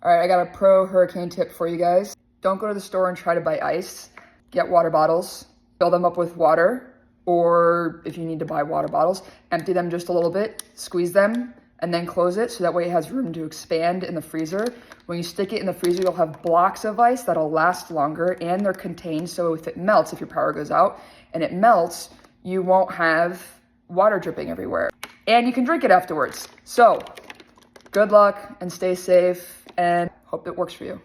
All right, I got a pro hurricane tip for you guys. Don't go to the store and try to buy ice. Get water bottles, fill them up with water, or if you need to buy water bottles, empty them just a little bit, squeeze them, and then close it so that way it has room to expand in the freezer. When you stick it in the freezer, you'll have blocks of ice that'll last longer, and they're contained, so if it melts, if your power goes out and it melts, you won't have water dripping everywhere. And you can drink it afterwards. So good luck and stay safe, and hope it works for you.